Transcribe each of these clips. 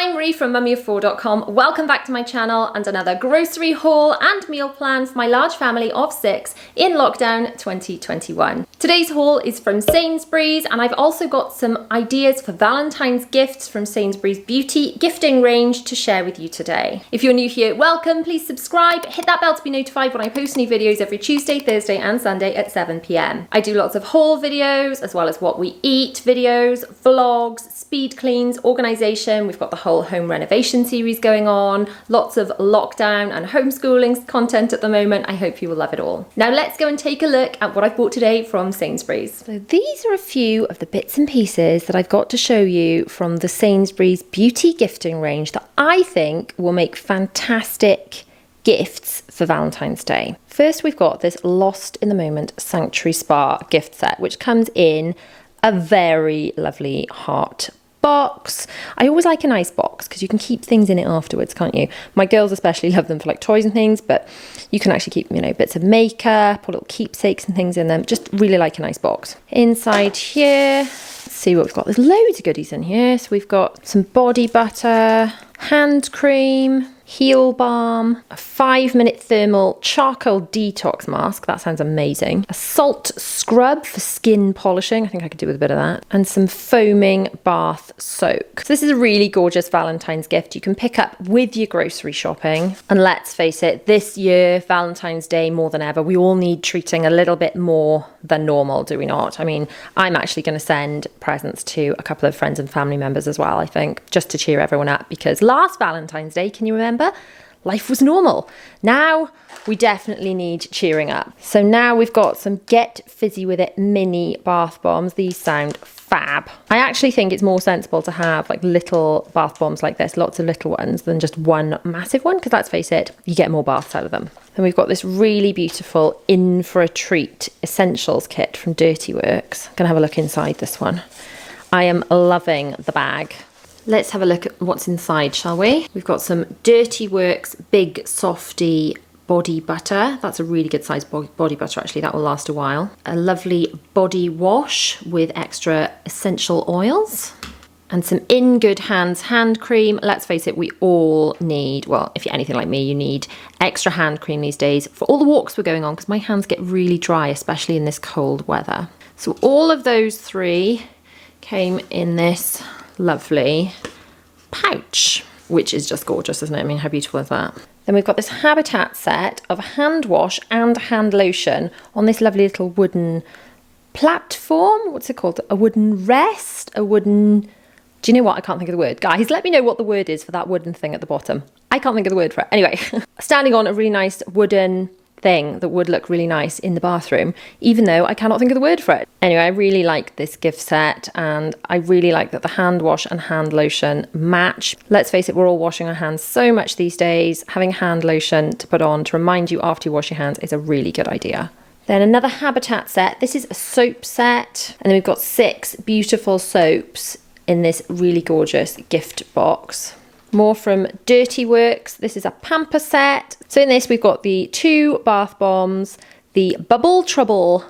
I'm Ree from mummyoffour.com. Welcome back to my channel and another grocery haul and meal plan for my large family of 6 in lockdown 2021. Today's haul is from Sainsbury's, and I've also got some ideas for Valentine's gifts from Sainsbury's beauty gifting range to share with you today. If you're new here, welcome, please subscribe, hit that bell to be notified when I post new videos every Tuesday, Thursday and Sunday at 7 p.m. I do lots of haul videos as well as what we eat videos, vlogs, speed cleans, organisation. We've got the whole home renovation series going on, lots of lockdown and homeschooling content at the moment. I hope you will love it all. Now let's go and take a look at what I've bought today from Sainsbury's. So these are a few of the bits and pieces that I've got to show you from the Sainsbury's beauty gifting range that I think will make fantastic gifts for Valentine's Day. First, we've got this Lost in the Moment Sanctuary Spa gift set, which comes in a very lovely heart box. I always like a nice box because you can keep things in it afterwards, can't you? My girls especially love them for like toys and things, but you can actually keep, bits of makeup or little keepsakes and things in them. Just really like a nice box. Inside here, let's see what we've got. There's loads of goodies in here. So we've got some body butter, hand cream, heel balm, a 5-minute thermal charcoal detox mask. That sounds amazing. A salt scrub for skin polishing. I think I could do with a bit of that. And some foaming bath soak. So this is a really gorgeous Valentine's gift you can pick up with your grocery shopping. And let's face it, this year, Valentine's Day more than ever, we all need treating a little bit more than normal, do we not? I mean, I'm actually going to send presents to a couple of friends and family members as well, I think, just to cheer everyone up, because last Valentine's Day, can you remember? Life was normal. Now we definitely need cheering up. So now we've got some Get Fizzy With It mini bath bombs. These sound fab. I actually think it's more sensible to have like little bath bombs like this, lots of little ones, than just one massive one, because let's face it, you get more baths out of them. Then we've got this really beautiful In For A Treat essentials kit from Dirty Works. I'm gonna have a look inside this one. I am loving the bag. Let's have a look at what's inside, shall we? We've got some Dirty Works Big Softy body butter. That's a really good size body butter, actually. That will last a while. A lovely body wash with extra essential oils. And some In Good Hands hand cream. Let's face it, we all need, well, if you're anything like me, you need extra hand cream these days for all the walks we're going on, because my hands get really dry, especially in this cold weather. So all of those three came in this lovely pouch, which is just gorgeous, isn't it? I mean, how beautiful is that? Then we've got this Habitat set of hand wash and hand lotion on this lovely little wooden platform. What's it called? A wooden rest? A wooden... Do you know what? I can't think of the word. Guys, let me know what the word is for that wooden thing at the bottom. I can't think of the word for it. Anyway, standing on a really nice wooden thing that would look really nice in the bathroom, even though I cannot think of the word for it. Anyway, I really like this gift set, and I really like that the hand wash and hand lotion match. Let's face it, we're all washing our hands so much these days. Having hand lotion to put on to remind you after you wash your hands is a really good idea. Then another Habitat set. This is a soap set, and then we've got 6 beautiful soaps in this really gorgeous gift box. More from Dirty Works. This is a pamper set. So in this, we've got the 2 bath bombs, the Bubble Trouble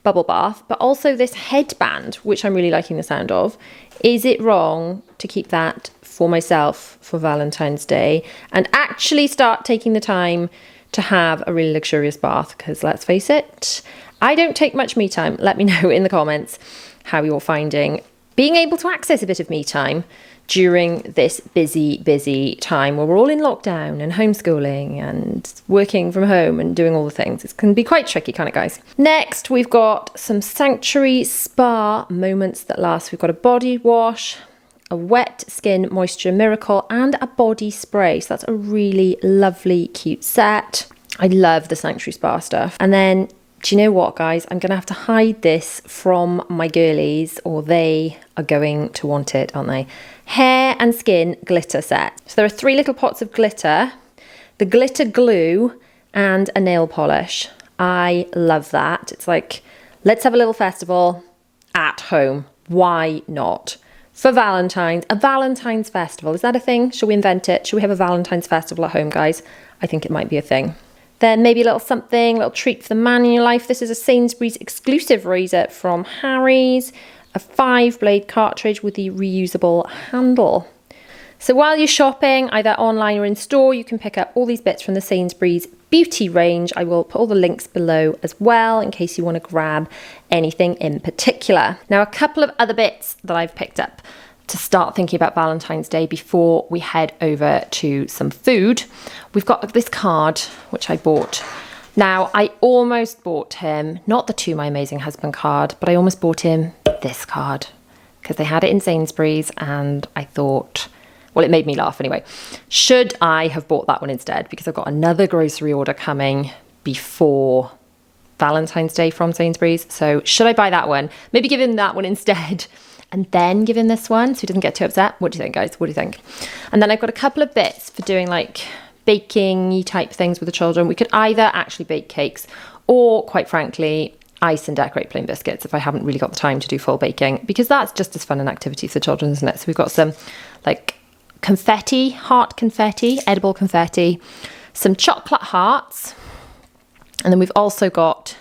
bubble bath, but also this headband, which I'm really liking the sound of. Is it wrong to keep that for myself for Valentine's Day and actually start taking the time to have a really luxurious bath? Because let's face it, I don't take much me time. Let me know in the comments how you're finding being able to access a bit of me time during this busy time where we're all in lockdown and homeschooling and working from home and doing all the things. It can be quite tricky, can't it, guys? Next, we've got some Sanctuary Spa Moments That Last. We've got a body wash, a wet skin moisture miracle, and a body spray. So that's a really lovely, cute set. I love the Sanctuary Spa stuff. And then, do you know what, guys? I'm going to have to hide this from my girlies, or they are going to want it, aren't they? Hair and skin glitter set. So there are 3 little pots of glitter, the glitter glue, and a nail polish. I love that. It's like, let's have a little festival at home. Why not? For Valentine's, a Valentine's festival. Is that a thing? Should we invent it? Should we have a Valentine's festival at home, guys? I think it might be a thing. Then maybe a little something, a little treat for the man in your life. This is a Sainsbury's exclusive razor from Harry's, a 5-blade cartridge with the reusable handle. So while you're shopping, either online or in store, you can pick up all these bits from the Sainsbury'S beauty range. I will put all the links below as well in case you want to grab anything in particular. Now, a couple of other bits that I've picked up to start thinking about Valentine's Day before we head over to some food. We've got this card, which I bought. Now, I almost bought him, not the To My Amazing Husband card, but I almost bought him this card because they had it in Sainsbury's and I thought, well, it made me laugh anyway. Should I have bought that one instead? Because I've got another grocery order coming before Valentine's Day from Sainsbury's. So should I buy that one? Maybe give him that one instead and then give him this one so he doesn't get too upset. What do you think, guys? What do you think? And then I've got a couple of bits for doing like baking-y type things with the children. We could either actually bake cakes or, quite frankly, ice and decorate plain biscuits if I haven't really got the time to do full baking, because that's just as fun an activity for children, isn't it? So we've got some like confetti, heart confetti, edible confetti, some chocolate hearts, and then we've also got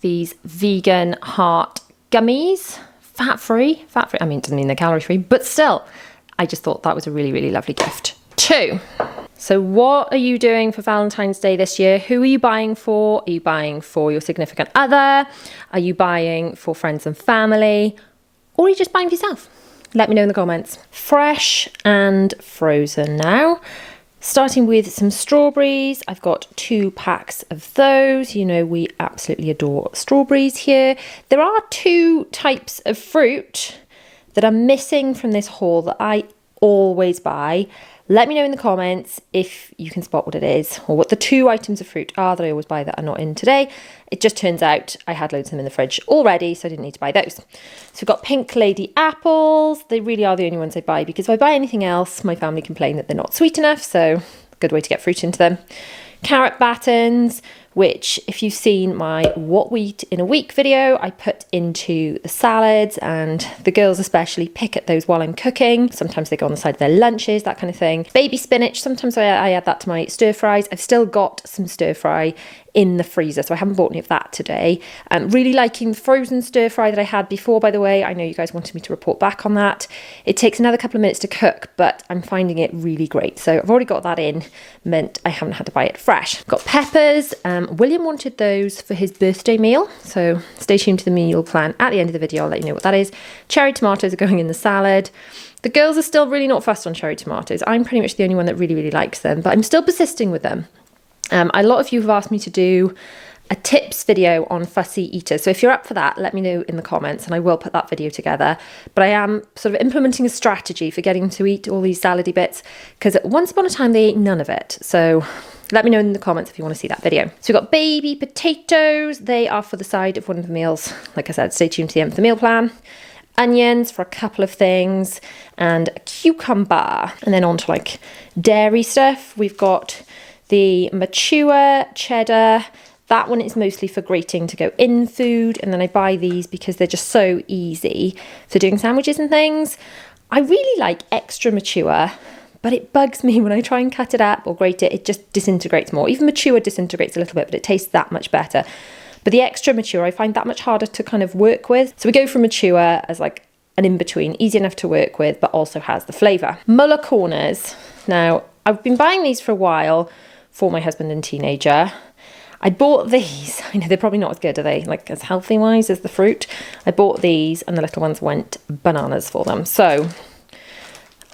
these vegan heart gummies, fat-free, I mean, it doesn't mean they're calorie-free, but still, I just thought that was a really, really lovely gift too. So what are you doing for Valentine's Day this year? Who are you buying for? Are you buying for your significant other? Are you buying for friends and family? Or are you just buying for yourself? Let me know in the comments. Fresh and frozen now. Starting with some strawberries. I've got 2 packs of those. You know, we absolutely adore strawberries here. There are 2 types of fruit that are missing from this haul that I always buy. Let me know in the comments if you can spot what it is or what the 2 items of fruit are that I always buy that are not in today. It just turns out I had loads of them in the fridge already, so I didn't need to buy those. So we've got pink lady apples. They really are the only ones I buy because if I buy anything else, my family complain that they're not sweet enough, so good way to get fruit into them. Carrot battens, which if you've seen my what we eat in a week video, I put into the salads, and the girls especially pick at those while I'm cooking. Sometimes they go on the side of their lunches, that kind of thing. Baby spinach, sometimes I add that to my stir fries. I've still got some stir fry in the freezer, so I haven't bought any of that today. Really liking the frozen stir fry that I had before, by the way. I know you guys wanted me to report back on that. It takes another couple of minutes to cook, but I'm finding it really great. So I've already got that in, meant I haven't had to buy it fresh. Got peppers. William wanted those for his birthday meal, so stay tuned to the meal plan at the end of the video. I'll let you know what that is. Cherry tomatoes are going in the salad. The girls are still really not fussed on cherry tomatoes. I'm pretty much the only one that really, really likes them, but I'm still persisting with them. A lot of you have asked me to do a tips video on fussy eaters. So if you're up for that, let me know in the comments and I will put that video together. But I am sort of implementing a strategy for getting them to eat all these salady bits, because once upon a time they ate none of it. So let me know in the comments if you want to see that video. So we've got baby potatoes. They are for the side of one of the meals. Like I said, stay tuned to the end of the meal plan. Onions for a couple of things and a cucumber. And then on to like dairy stuff. We've got the mature cheddar. That one is mostly for grating to go in food. And then I buy these because they're just so easy for doing sandwiches and things. I really like extra mature, but it bugs me when I try and cut it up or grate it. It just disintegrates more. Even mature disintegrates a little bit, but it tastes that much better. But the extra mature, I find that much harder to kind of work with. So we go for mature as like an in-between, easy enough to work with, but also has the flavour. Muller corners. Now, I've been buying these for a while for my husband and teenager. I bought these. I know they're probably not as good, are they? Like as healthy wise as the fruit. I bought these and the little ones went bananas for them. So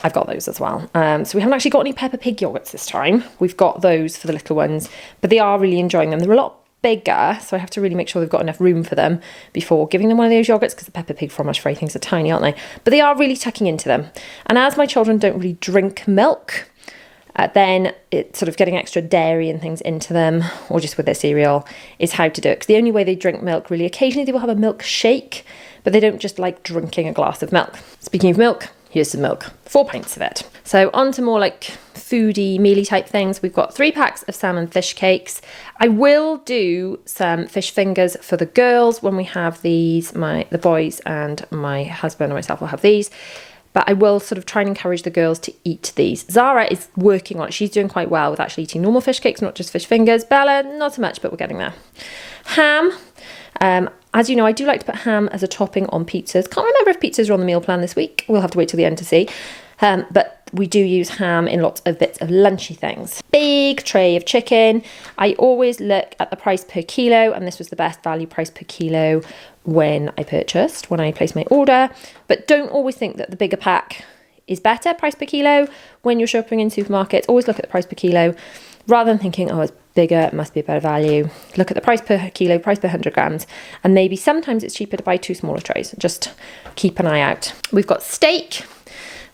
I've got those as well. So we haven't actually got any Peppa Pig yogurts this time. We've got those for the little ones, but they are really enjoying them. They're a lot bigger, so I have to really make sure they've got enough room for them before giving them one of those yogurts, because the Peppa Pig fromage free things are tiny, aren't they? But they are really tucking into them. And as my children don't really drink milk, then it's sort of getting extra dairy and things into them, or just with their cereal, is how to do it. Because the only way they drink milk, really, occasionally they will have a milkshake, but they don't just like drinking a glass of milk. Speaking of milk, here's some milk, 4 pints of it. So on to more like foodie, mealy type things. We've got 3 packs of salmon fish cakes. I will do some fish fingers for the girls when we have these. The boys and my husband and myself will have these. But I will sort of try and encourage the girls to eat these. Zara is working on it. She's doing quite well with actually eating normal fish cakes, not just fish fingers. Bella, not so much, but we're getting there. Ham. As you know, I do like to put ham as a topping on pizzas. Can't remember if pizzas are on the meal plan this week. We'll have to wait till the end to see. But We do use ham in lots of bits of lunchy things. Big tray of chicken. I always look at the price per kilo, and this was the best value price per kilo when I placed my order. But don't always think that the bigger pack is better price per kilo. When you're shopping in supermarkets, always look at the price per kilo rather than thinking, oh, it's bigger, it must be a better value. Look at the price per kilo, price per 100 grams, and maybe sometimes it's cheaper to buy 2 smaller trays. Just keep an eye out. We've got steak.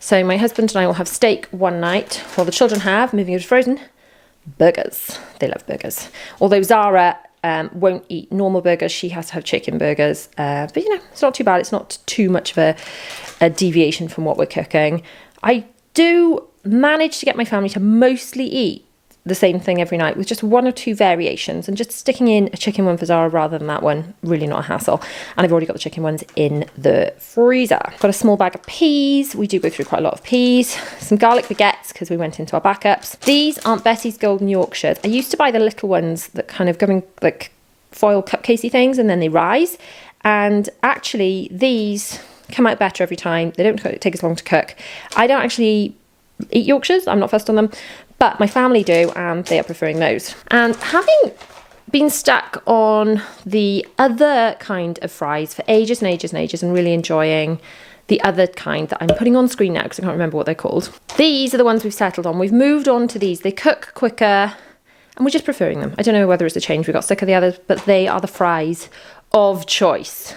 So my husband and I will have steak one night, while the children have, moving over to frozen, burgers. They love burgers. Although Zara won't eat normal burgers, she has to have chicken burgers. But you know, it's not too bad. It's not too much of a deviation from what we're cooking. I do manage to get my family to mostly eat the same thing every night with just 1 or 2 variations, and just sticking in a chicken one for Zara rather than that one, really not a hassle. And I've already got the chicken ones in the freezer. Got a small bag of peas. We do go through quite a lot of peas. Some garlic baguettes because we went into our backups. These aren't Bessie's Golden Yorkshires. I used to buy the little ones that kind of go in like foil cupcasey things and then they rise. And actually these come out better every time. They don't take as long to cook. I don't actually eat Yorkshires. I'm not fussed on them. But my family do, and they are preferring those. And having been stuck on the other kind of fries for ages and ages and ages, and really enjoying the other kind that I'm putting on screen now because I can't remember what they're called. These are the ones we've settled on. We've moved on to these. They cook quicker, and we're just preferring them. I don't know whether it's a change. We got sick of the others, but they are the fries of choice.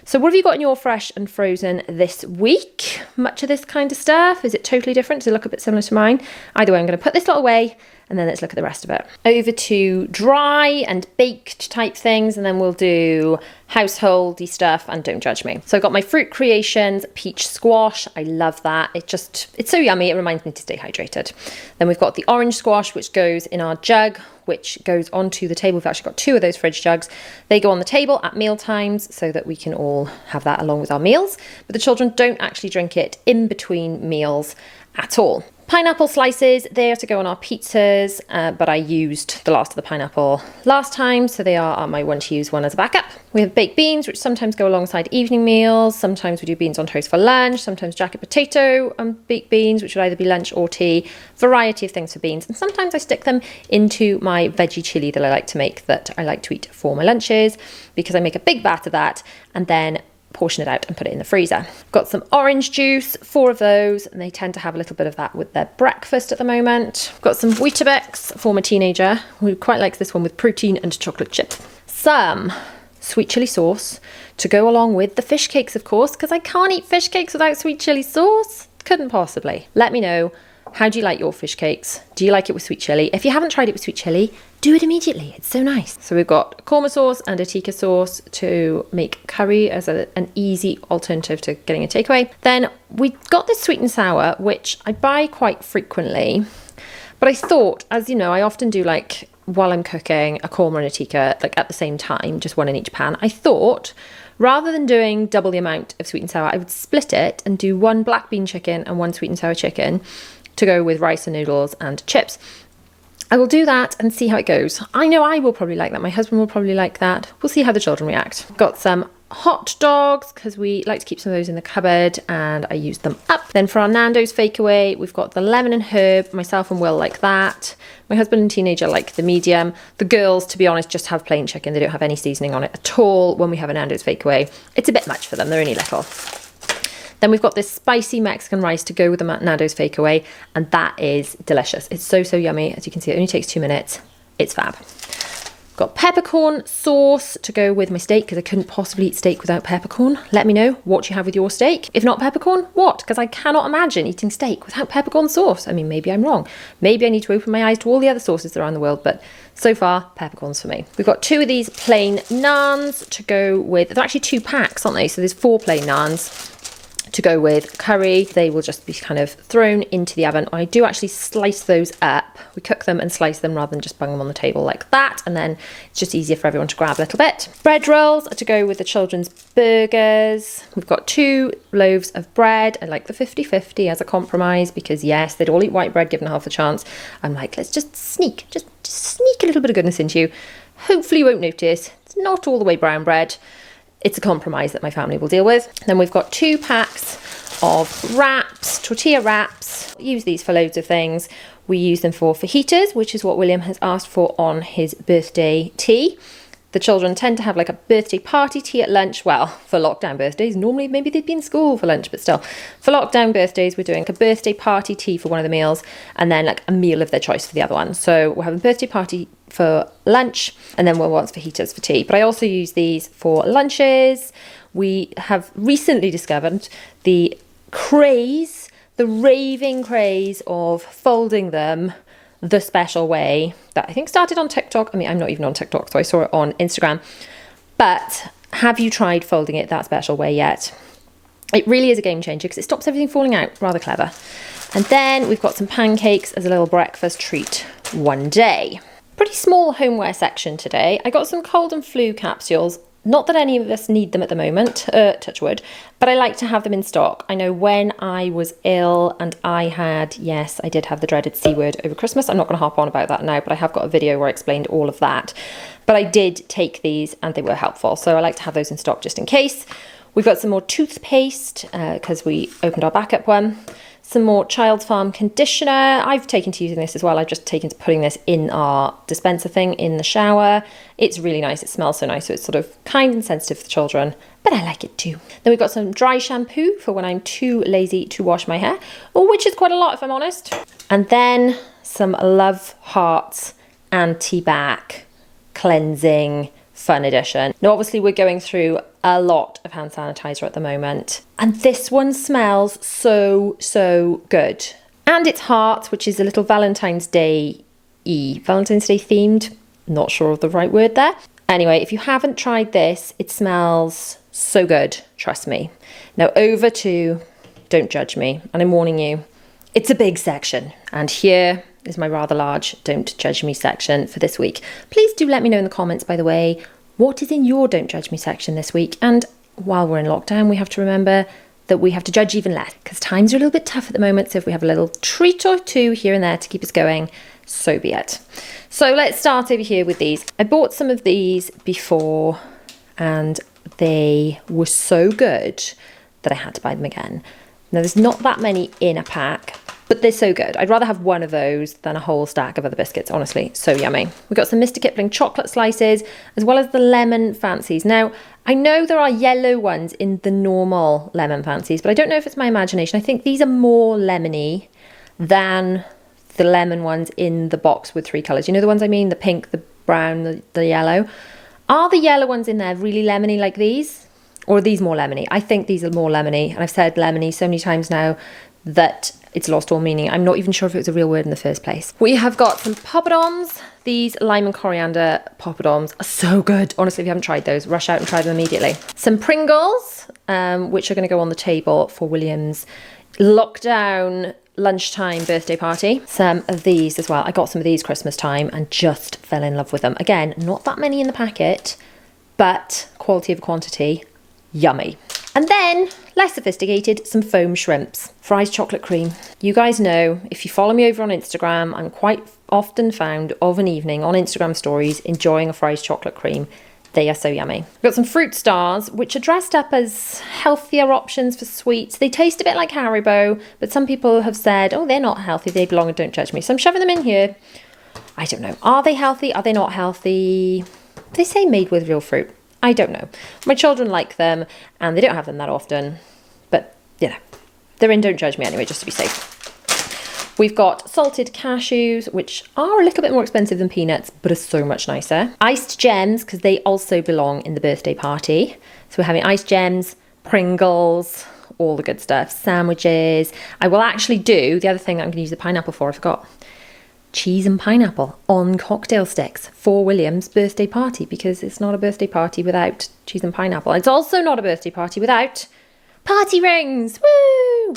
So what have you got in your fresh and frozen this week? Much of this kind of stuff? Is it totally different? Does it look a bit similar to mine? Either way, I'm going to put this lot away and then let's look at the rest of it. Over to dry and baked type things, and then we'll do householdy stuff and don't judge me. So I've got my Fruit Creations peach squash. I love that. It's so yummy. It reminds me to stay hydrated. Then we've got the orange squash, which goes in our jug, which goes onto the table. We've actually got 2 of those fridge jugs. They go on the table at meal times so that we can all have that along with our meals. But the children don't actually drink it in between meals at all. Pineapple slices, they are to go on our pizzas, but I used the last of the pineapple last time, so they are my one to use one as a backup. We have baked beans, which sometimes go alongside evening meals. Sometimes we do beans on toast for lunch, sometimes jacket potato and baked beans, which would either be lunch or tea. Variety of things for beans. And sometimes I stick them into my veggie chili that I like to make, that I like to eat for my lunches, because I make a big vat of that and then portion it out and put it in the freezer. Got some orange juice, 4 of those, and they tend to have a little bit of that with their breakfast at the moment. Got some Weetabix for my teenager, who quite likes this one with protein and chocolate chip. Some sweet chili sauce to go along with the fish cakes, of course, because I can't eat fish cakes without sweet chili sauce. Couldn't possibly. Let me know, how do you like your fish cakes? Do you like it with sweet chili? If you haven't tried it with sweet chili, do it immediately. It's so nice. So we've got korma sauce and a tikka sauce to make curry as an easy alternative to getting a takeaway. Then we got this sweet and sour, which I buy quite frequently. But I thought, as you know, I often do like while I'm cooking a korma and a tikka, like at the same time, just one in each pan. I thought rather than doing double the amount of sweet and sour, I would split it and do 1 black bean chicken and 1 sweet and sour chicken to go with rice and noodles and chips. I will do that and see how it goes. I know I will probably like that. My husband will probably like that. We'll see how the children react. Got some hot dogs because we like to keep some of those in the cupboard and I used them up. Then for our Nando's fake away, we've got the lemon and herb. Myself and Will like that. My husband and teenager like the medium. The girls, to be honest, just have plain chicken. They don't have any seasoning on it at all when we have a Nando's fake away. It's a bit much for them. They're only little. Then we've got this spicy Mexican rice to go with the Nando's fake away, and that is delicious. It's so, so yummy. As you can see, it only takes 2 minutes. It's fab. Got peppercorn sauce to go with my steak because I couldn't possibly eat steak without peppercorn. Let me know what you have with your steak. If not peppercorn, what? Because I cannot imagine eating steak without peppercorn sauce. I mean, maybe I'm wrong. Maybe I need to open my eyes to all the other sauces around the world, but so far, peppercorns for me. We've got 2 of these plain naans to go with. They're actually 2 packs, aren't they? So there's 4 plain naans to go with curry. They will just be kind of thrown into the oven. I do actually slice those up. We cook them and slice them rather than just bung them on the table like that, and then it's just easier for everyone to grab a little bit. Bread rolls to go with the children's burgers. We've got 2 loaves of bread. I like the 50-50 as a compromise because yes, they'd all eat white bread given half a chance. I'm like, let's just sneak a little bit of goodness into you. Hopefully you won't notice. It's not all the way brown bread. It's a compromise that my family will deal with. Then we've got 2 packs of wrap. wraps, tortilla wraps. Use these for loads of things. We use them for fajitas, which is what William has asked for on his birthday tea. The children tend to have like a birthday party tea at lunch. Well, for lockdown birthdays, normally maybe they'd be in school for lunch, but still. For lockdown birthdays, we're doing a birthday party tea for one of the meals and then like a meal of their choice for the other one. So we'll have a birthday party for lunch and then we'll want fajitas for tea. But I also use these for lunches. We have recently discovered the raving craze of folding them the special way that I think started on TikTok. I mean, I'm not even on TikTok, so I saw it on Instagram. But have you tried folding it that special way yet? It really is a game changer because it stops everything falling out. Rather clever. And then we've got some pancakes as a little breakfast treat one day. Pretty small homeware section today. I got some cold and flu capsules. Not that any of us need them at the moment, touch wood, but I like to have them in stock. I know when I was ill and I did have the dreaded C word over Christmas. I'm not going to harp on about that now, but I have got a video where I explained all of that. But I did take these and they were helpful. So I like to have those in stock just in case. We've got some more toothpaste because we opened our backup one. Some more Child's Farm conditioner. I've taken to using this as well. I've just taken to putting this in our dispenser thing in the shower. It's really nice. It smells so nice. So it's sort of kind and sensitive for the children, but I like it too. Then we've got some dry shampoo for when I'm too lazy to wash my hair, which is quite a lot if I'm honest. And then some Love Hearts anti-bac cleansing fun edition. Now obviously we're going through a lot of hand sanitizer at the moment and this one smells so good. And it's Hearts, which is a little Valentine's Day themed. Not sure of the right word there. Anyway, if you haven't tried this, it smells so good, trust me. Now over to Don't Judge Me, and I'm warning you, it's a big section. And here is my rather large Don't Judge Me section for this week. Please do let me know in the comments, by the way, what is in your Don't Judge Me section this week. And while we're in lockdown, we have to remember that we have to judge even less because times are a little bit tough at the moment. So if we have a little treat or two here and there to keep us going, so be it. So let's start over here with these. I bought some of these before and they were so good that I had to buy them again. Now there's not that many in a pack, but they're so good. I'd rather have one of those than a whole stack of other biscuits, honestly. So yummy. We've got some Mr. Kipling chocolate slices, as well as the lemon fancies. Now, I know there are yellow ones in the normal lemon fancies, but I don't know if it's my imagination. I think these are more lemony than the lemon ones in the box with 3 colours. You know the ones I mean? The pink, the brown, the yellow. Are the yellow ones in there really lemony like these? Or are these more lemony? I think these are more lemony. And I've said lemony so many times now that it's lost all meaning. I'm not even sure if it was a real word in the first place. We have got some poppadoms. These lime and coriander poppadoms are so good. Honestly, if you haven't tried those, rush out and try them immediately. Some Pringles, which are going to go on the table for William's lockdown lunchtime birthday party. Some of these as well. I got some of these Christmas time and just fell in love with them. Again, not that many in the packet, but quality over quantity, yummy. And then, less sophisticated, some foam shrimps. Fries chocolate cream. You guys know, if you follow me over on Instagram, I'm quite often found of an evening on Instagram stories enjoying a fries chocolate cream. They are so yummy. We've got some fruit stars, which are dressed up as healthier options for sweets. They taste a bit like Haribo, but some people have said, oh, they're not healthy, they belong in Don't Judge Me. So I'm shoving them in here. I don't know. Are they healthy? Are they not healthy? They say made with real fruit. I don't know. My children like them and they don't have them that often, but you know, they're in Don't Judge Me anyway, just to be safe. We've got salted cashews, which are a little bit more expensive than peanuts, but are so much nicer. Iced gems, because they also belong in the birthday party. So we're having iced gems, Pringles, all the good stuff, sandwiches. I will actually do, the other thing that I'm going to use the pineapple for, I forgot. Cheese and pineapple on cocktail sticks for William's birthday party, because it's not a birthday party without cheese and pineapple. It's also not a birthday party without party rings. Woo!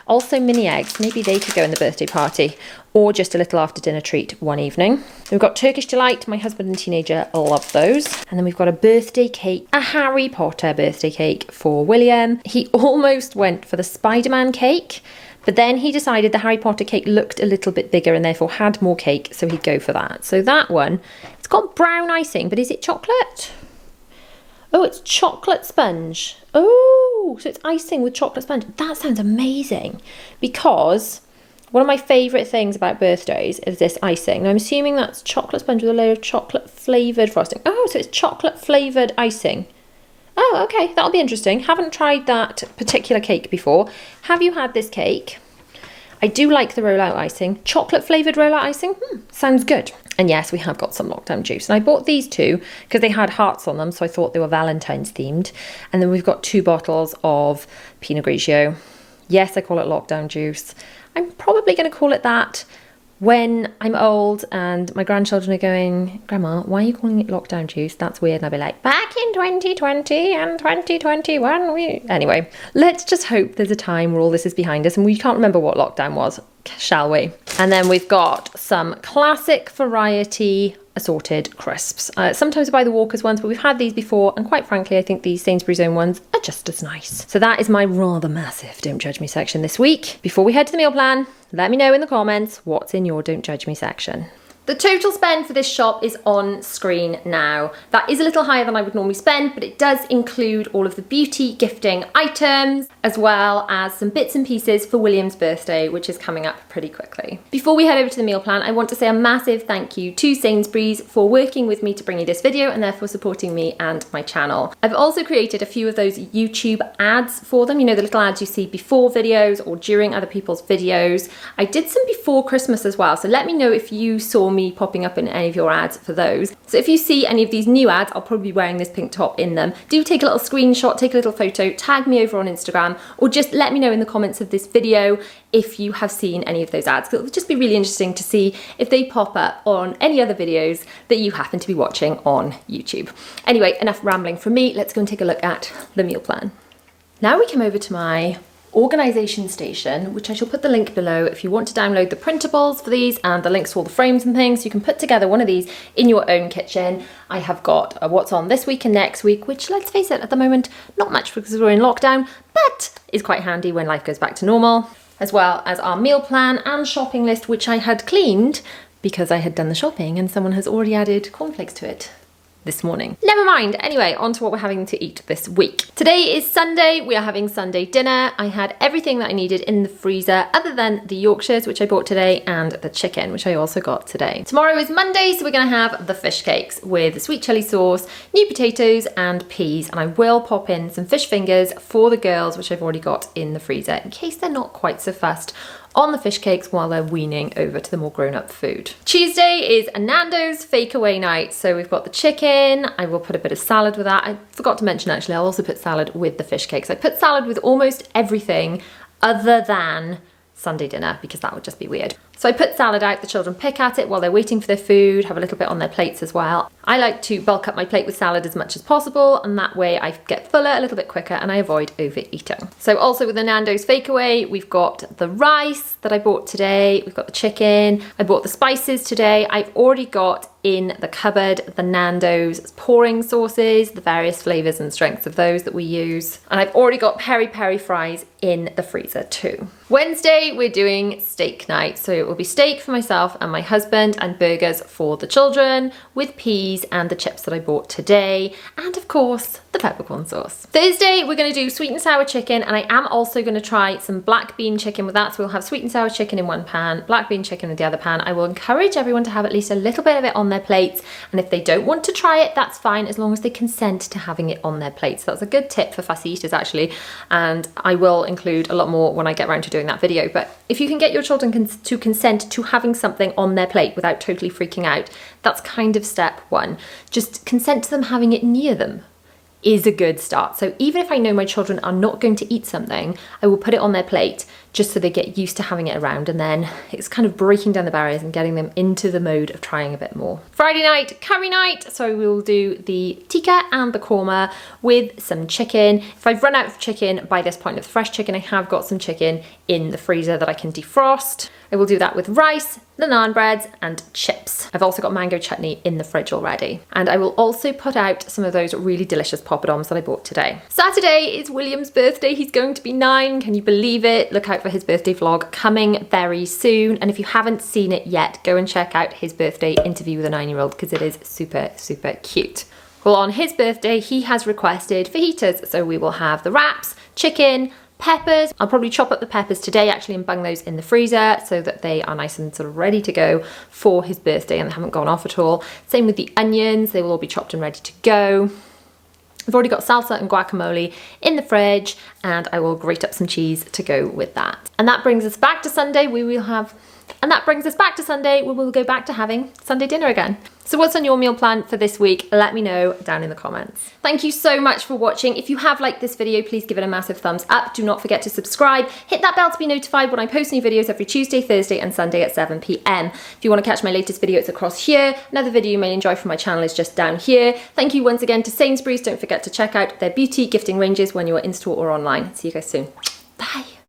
Also mini eggs. Maybe they could go in the birthday party or just a little after dinner treat one evening. We've got Turkish Delight. My husband and teenager love those. And then we've got a birthday cake, a Harry Potter birthday cake for William. He almost went for the Spider-Man cake, but then he decided the Harry Potter cake looked a little bit bigger and therefore had more cake, so he'd go for that. So that one, it's got brown icing, but is it chocolate? Oh, it's chocolate sponge. Oh, Oh, so it's icing with chocolate sponge. That sounds amazing, because one of my favourite things about birthdays is this icing. Now, I'm assuming that's chocolate sponge with a layer of chocolate flavoured frosting. Oh, so it's chocolate flavoured icing. Oh, okay, that'll be interesting. Haven't tried that particular cake before. Have you had this cake? I do like the rollout icing. Chocolate flavoured rollout icing, sounds good. And yes, we have got some lockdown juice. And I bought these two because they had hearts on them, so I thought they were Valentines themed. And then we've got 2 bottles of Pinot Grigio. Yes, I call it lockdown juice. I'm probably going to call it that when I'm old and my grandchildren are going, Grandma, why are you calling it lockdown juice? That's weird. And I'll be like, back in 2020 and 2021. Anyway, let's just hope there's a time where all this is behind us and we can't remember what lockdown was, shall we? And then we've got some classic variety assorted crisps. Sometimes I buy the Walker's ones, but we've had these before, and quite frankly, I think these Sainsbury's own ones are just as nice. So that is my rather massive Don't Judge Me section this week. Before we head to the meal plan, let me know in the comments what's in your Don't Judge Me section. The total spend for this shop is on screen now. That is a little higher than I would normally spend, but it does include all of the beauty gifting items, as well as some bits and pieces for William's birthday, which is coming up pretty quickly. Before we head over to the meal plan, I want to say a massive thank you to Sainsbury's for working with me to bring you this video and therefore supporting me and my channel. I've also created a few of those YouTube ads for them, you know, the little ads you see before videos or during other people's videos. I did some before Christmas as well, so let me know if you saw me popping up in any of your ads for those. So if you see any of these new ads, I'll probably be wearing this pink top in them. Do take a little screenshot, take a little photo, tag me over on Instagram, or just let me know in the comments of this video if you have seen any of those ads. It'll just be really interesting to see if they pop up on any other videos that you happen to be watching on YouTube. Anyway, enough rambling from me. Let's go and take a look at the meal plan. Now we come over to my organisation station, which I shall put the link below if you want to download the printables for these and the links to all the frames and things. You can put together one of these in your own kitchen. I have got what's on this week and next week, which, let's face it, at the moment, not much because we're in lockdown, but is quite handy when life goes back to normal, as well as our meal plan and shopping list, which I had cleaned because I had done the shopping and someone has already added cornflakes to it this morning. Never mind. Anyway, on to what we're having to eat this week. Today is Sunday. We are having Sunday dinner. I had everything that I needed in the freezer other than the Yorkshires, which I bought today, and the chicken, which I also got today. Tomorrow is Monday, so we're going to have the fish cakes with the sweet chilli sauce, new potatoes and peas, and I will pop in some fish fingers for the girls, which I've already got in the freezer in case they're not quite so fussed on the fish cakes while they're weaning over to the more grown-up food. Tuesday is a Nando's fake away night, so we've got the chicken. I will put a bit of salad with that. I forgot to mention, actually, I'll also put salad with the fish cakes. I put salad with almost everything other than Sunday dinner because that would just be weird. So I put salad out, the children pick at it while they're waiting for their food, have a little bit on their plates as well. I like to bulk up my plate with salad as much as possible, and that way I get fuller a little bit quicker and I avoid overeating. So also with the Nando's fake away, we've got the rice that I bought today, we've got the chicken, I bought the spices today. I've already got in the cupboard the Nando's pouring sauces, the various flavours and strengths of those that we use. And I've already got peri peri fries in the freezer too. Wednesday, we're doing steak night. So it will be steak for myself and my husband and burgers for the children with peas and the chips that I bought today. And of course, the peppercorn sauce. Thursday, we're gonna do sweet and sour chicken, and I am also gonna try some black bean chicken with that. So we'll have sweet and sour chicken in one pan, black bean chicken in the other pan. I will encourage everyone to have at least a little bit of it on their plates. And if they don't want to try it, that's fine, as long as they consent to having it on their plates. So that's a good tip for fussy eaters, actually. And I will include a lot more when I get around to doing that video. But if you can get your children to consent to having something on their plate without totally freaking out, that's kind of step one. Just consent to them having it near them is a good start. So even if I know my children are not going to eat something, I will put it on their plate just so they get used to having it around, and then it's kind of breaking down the barriers and getting them into the mode of trying a bit more. Friday night, curry night. So we will do the tikka and the korma with some chicken. If I've run out of chicken by this point of the fresh chicken, I have got some chicken in the freezer that I can defrost. I will do that with rice, the naan breads and chips. I've also got mango chutney in the fridge already. And I will also put out some of those really delicious poppadoms that I bought today. Saturday is William's birthday. He's going to be 9. Can you believe it? Look out for his birthday vlog coming very soon. And if you haven't seen it yet, go and check out his birthday interview with a 9-year-old because it is super, super cute. Well, on his birthday, he has requested fajitas. So we will have the wraps, chicken, peppers. I'll probably chop up the peppers today actually and bung those in the freezer so that they are nice and sort of ready to go for his birthday and they haven't gone off at all. Same with the onions, they will all be chopped and ready to go. I've already got salsa and guacamole in the fridge and I will grate up some cheese to go with that. And that brings us back to Sunday. We will go back to having Sunday dinner again. So what's on your meal plan for this week? Let me know down in the comments. Thank you so much for watching. If you have liked this video, please give it a massive thumbs up. Do not forget to subscribe. Hit that bell to be notified when I post new videos every Tuesday, Thursday and Sunday at 7 p.m. If you want to catch my latest video, it's across here. Another video you may enjoy from my channel is just down here. Thank you once again to Sainsbury'S. Don't forget to check out their beauty gifting ranges when you're in store or online. See you guys soon.